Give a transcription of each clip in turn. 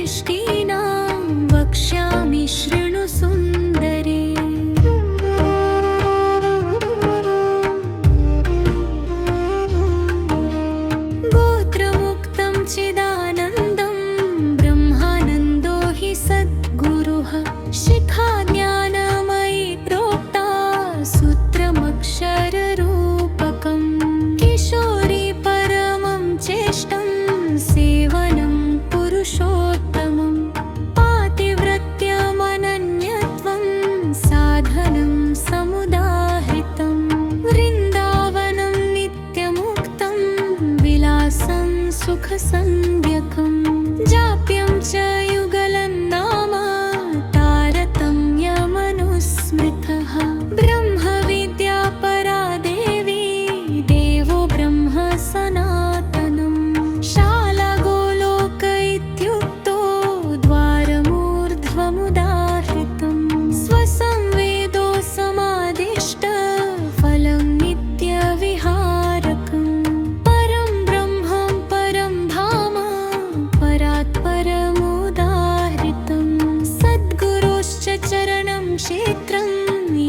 दृष्टीनां वक्ष्यामि शृणु सुन्दरे। गोत्रमुक्तं चिदानन्दं ब्रह्मानन्दो हि सद्गुरुः। शिखा ज्ञानमयी प्रोक्ता सूत्रमक्षररूपकम्। किशोरी परमं चेष्टं सेवनं पुरुषोत्तमम्। पातिव्रत्यमनन्यत्वं साधनं समुदाहृतम्। वृन्दावनं नित्यमुक्तं विलासं सुखसंज्ञकम्। जाप्यं च युगलं नाम तारतम्यमनुस्मृतः। ब्रह्मविद्या परा देवी देवो ब्रह्म सनातनम्। शाला गोलोक इत्युक्तो द्वारमूर्ध्वमुदाहृतम्। स्वसंवेदो समादिष्ट फलं नित्यविहारकम्। परं ब्रह्मं परं धाम परात् परमुदाहृतम्। सद्गुरोश्च चरणं क्षेत्रं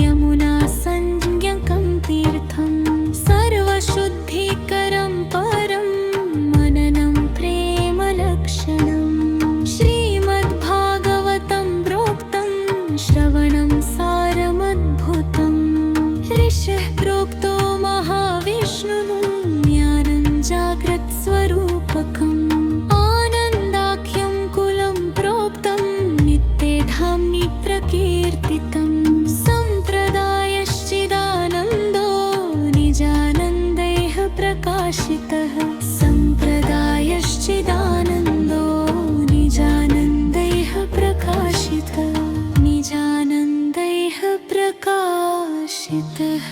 यमुना संज्ञकं तीर्थम्। सर्वशुद्धिकरं परं मननं प्रेमलक्षणम्। श्रीमद्भागवतं प्रोक्तं श्रवणं सारमद्भुतम्। ऋषिः प्रोक्तो महाविष्णुः ज्ञानं जाग्रत्स्वरूपकम्। आनन्दाख्यं कुलं प्रोक्तं नित्यधाम्नि प्रकीर्तितम्। सम्प्रदायश्चिदानन्दो निजानन्दैः प्रकाशितः। सम्प्रदायश्चिदानन्दो निजानन्दैः प्रकाशितः। निजानन्दैः प्रकाशितः।